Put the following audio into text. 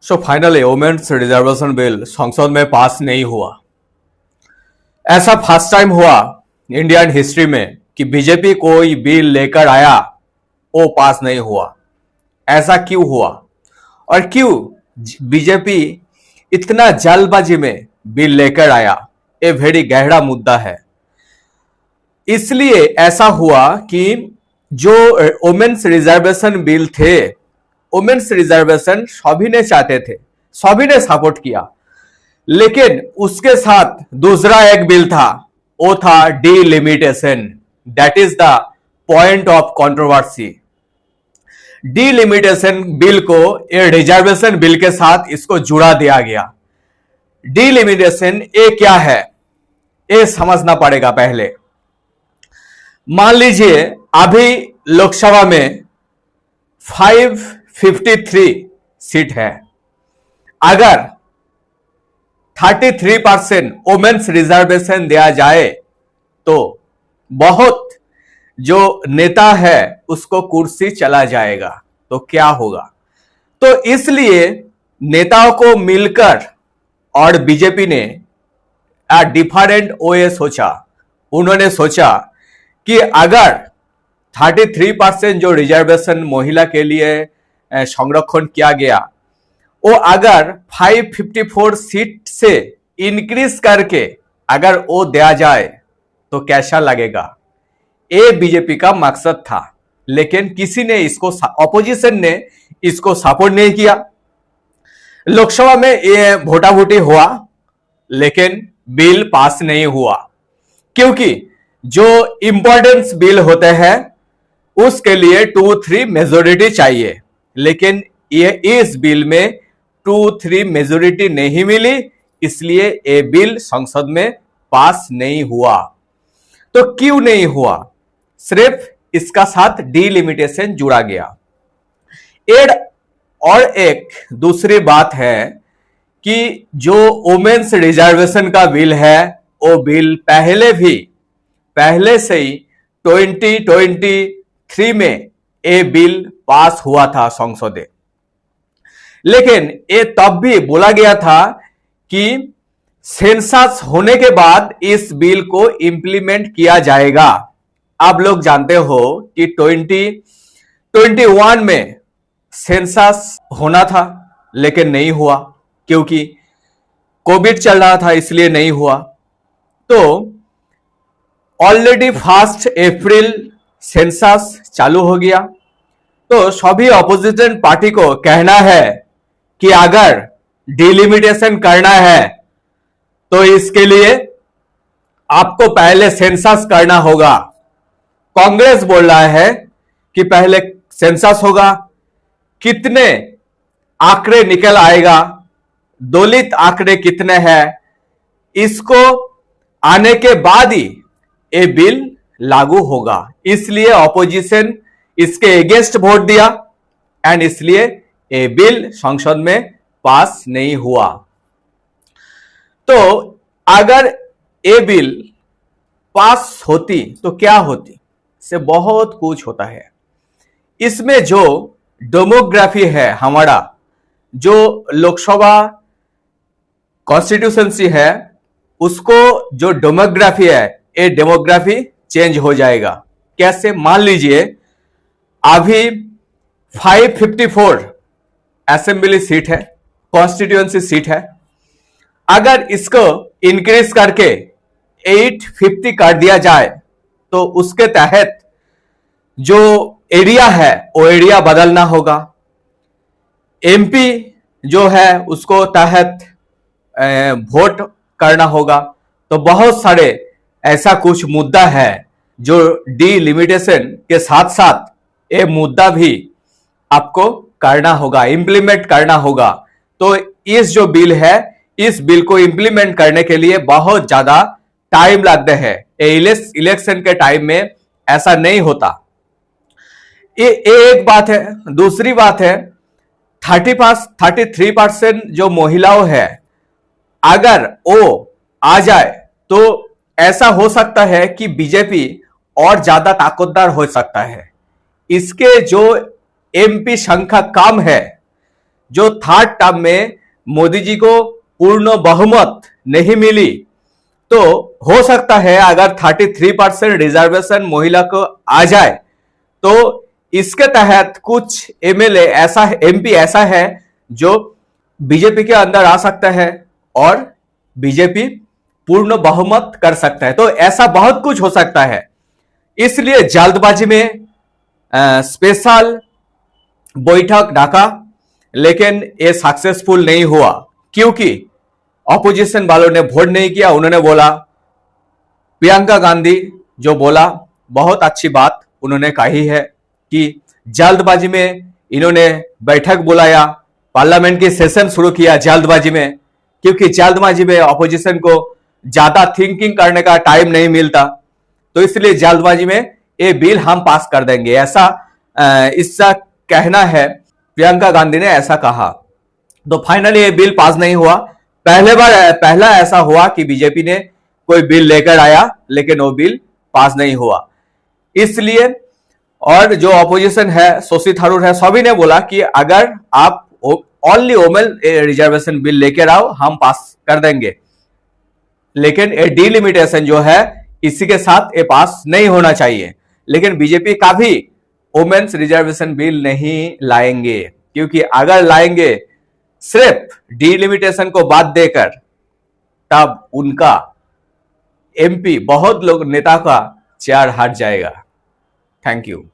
सो finally women's reservation bill संसद में pass नहीं हुआ। ऐसा फर्स्ट टाइम हुआ इंडियन हिस्ट्री में कि बीजेपी कोई बिल लेकर आया, वो पास नहीं हुआ। ऐसा क्यों हुआ और क्यों बीजेपी इतना जल्दबाजी में बिल लेकर आया, ये वेरी गहरा मुद्दा है। इसलिए ऐसा हुआ कि जो वुमेन्स रिजर्वेशन बिल थे, वुमेन्स रिजर्वेशन सभी ने चाहते थे, सभी ने सपोर्ट किया, लेकिन उसके साथ दूसरा एक बिल था, वो था delimitation. That is the point of controversy. Delimitation bill को रिजर्वेशन बिल के साथ इसको जुड़ा दिया गया। डिलिमिटेशन ये क्या है, ये समझना पड़ेगा पहले। मान लीजिए अभी लोकसभा में 553 सीट है। अगर 33% वुमेन्स रिजर्वेशन दिया जाए तो बहुत जो नेता है उसको कुर्सी चला जाएगा, तो क्या होगा। तो इसलिए नेताओं को मिलकर और बीजेपी ने डिफरेंट वे सोचा। उन्होंने सोचा कि अगर 33% जो रिजर्वेशन महिला के लिए संरक्षण किया गया, वो अगर 554 सीट से इंक्रीज करके अगर वो दिया जाए तो कैसा लगेगा, ये बीजेपी का मकसद था। लेकिन किसी ने इसको, ऑपोजिशन ने इसको सपोर्ट नहीं किया। लोकसभा में ये वोटावोटी हुआ, लेकिन बिल पास नहीं हुआ, क्योंकि जो इंपॉर्टेंस बिल होते हैं उसके लिए 2/3 मेजोरिटी चाहिए, लेकिन ये इस बिल में 2/3 मेजोरिटी नहीं मिली, इसलिए ये बिल संसद में पास नहीं हुआ। तो क्यों नहीं हुआ, सिर्फ इसका साथ डिलिमिटेशन जुड़ा गया। और एक दूसरी बात है कि जो वुमेन्स रिजर्वेशन का बिल है, वो बिल पहले से ही 2023 में ये बिल पास हुआ था संसद में। लेकिन ये तब भी बोला गया था कि सेंसस होने के बाद इस बिल को इंप्लीमेंट किया जाएगा। आप लोग जानते हो कि 2021 में सेंसस होना था, लेकिन नहीं हुआ, क्योंकि कोविड चल रहा था, इसलिए नहीं हुआ। तो ऑलरेडी 1 अप्रैल सेंसस चालू हो गया। तो सभी ऑपोजिशन पार्टी को कहना है कि अगर डिलिमिटेशन करना है तो इसके लिए आपको पहले सेंसस करना होगा। कांग्रेस बोल रहा है कि पहले सेंसस होगा, कितने आंकड़े निकल आएगा, दलित आंकड़े कितने हैं, इसको आने के बाद ही ये बिल लागू होगा। इसलिए ऑपोजिशन इसके अगेंस्ट वोट दिया एंड इसलिए ये बिल संसद में पास नहीं हुआ। तो अगर ये बिल पास होती तो क्या होती, से बहुत कुछ होता है। इसमें जो डेमोग्राफी है, हमारा जो लोकसभा कॉन्स्टिट्यूशंसी है, उसको जो डेमोग्राफी है, ये डेमोग्राफी चेंज हो जाएगा। कैसे, मान लीजिए अभी 554 असेंबली सीट है, कॉन्स्टिट्यूएंसी सीट है। अगर इसको इंक्रीज करके 850 कर दिया जाए तो उसके तहत जो एरिया है वो एरिया बदलना होगा। एमपी जो है उसको तहत वोट करना होगा। तो बहुत सारे ऐसा कुछ मुद्दा है जो डिलिमिटेशन के साथ साथ ये मुद्दा भी आपको करना होगा, इंप्लीमेंट करना होगा। तो इस जो बिल है, इस बिल को इंप्लीमेंट करने के लिए बहुत ज्यादा टाइम लगता है। इलेक्शन के टाइम में ऐसा नहीं होता। ये एक बात है। दूसरी बात है, 33% जो महिलाओं है, अगर वो आ जाए तो ऐसा हो सकता है कि बीजेपी और ज्यादा ताकतदार हो सकता है। इसके जो एमपी संख्या कम है, जो थर्ड टर्म में मोदी जी को पूर्ण बहुमत नहीं मिली, तो हो सकता है अगर 33% रिजर्वेशन महिला को आ जाए तो इसके तहत कुछ एमएलए ऐसा, एमपी ऐसा है जो बीजेपी के अंदर आ सकता है और बीजेपी पूर्ण बहुमत कर सकता है। तो ऐसा बहुत कुछ हो सकता है, इसलिए जल्दबाजी में स्पेशल बैठक डाका, लेकिन ये सक्सेसफुल नहीं हुआ क्योंकि ऑपोजिशन वालों ने वोट नहीं किया। उन्होंने बोला, प्रियंका गांधी जो बोला बहुत अच्छी बात उन्होंने कही है कि जल्दबाजी में इन्होंने बैठक बुलाया, पार्लियामेंट की सेशन शुरू किया जल्दबाजी में, क्योंकि जल्दबाजी में ऑपोजिशन को ज्यादा थिंकिंग करने का टाइम नहीं मिलता, तो इसलिए जल्दबाजी में ये बिल हम पास कर देंगे, ऐसा इसका कहना है। प्रियंका गांधी ने ऐसा कहा। तो फाइनली ये बिल पास नहीं हुआ। पहला ऐसा हुआ कि बीजेपी ने कोई बिल लेकर आया लेकिन वो बिल पास नहीं हुआ। इसलिए और जो ऑपोजिशन है, शशि थरूर है, सभी ने बोला कि अगर आप ओनली वुमेन रिजर्वेशन बिल लेकर आओ हम पास कर देंगे, लेकिन ये डिलिमिटेशन जो है इसी के साथ ये पास नहीं होना चाहिए। लेकिन बीजेपी का भी वुमेन्स रिजर्वेशन बिल नहीं लाएंगे, क्योंकि अगर लाएंगे सिर्फ डिलिमिटेशन को बात देकर, तब उनका एमपी बहुत लोग नेता का चेयर हट जाएगा। Thank you.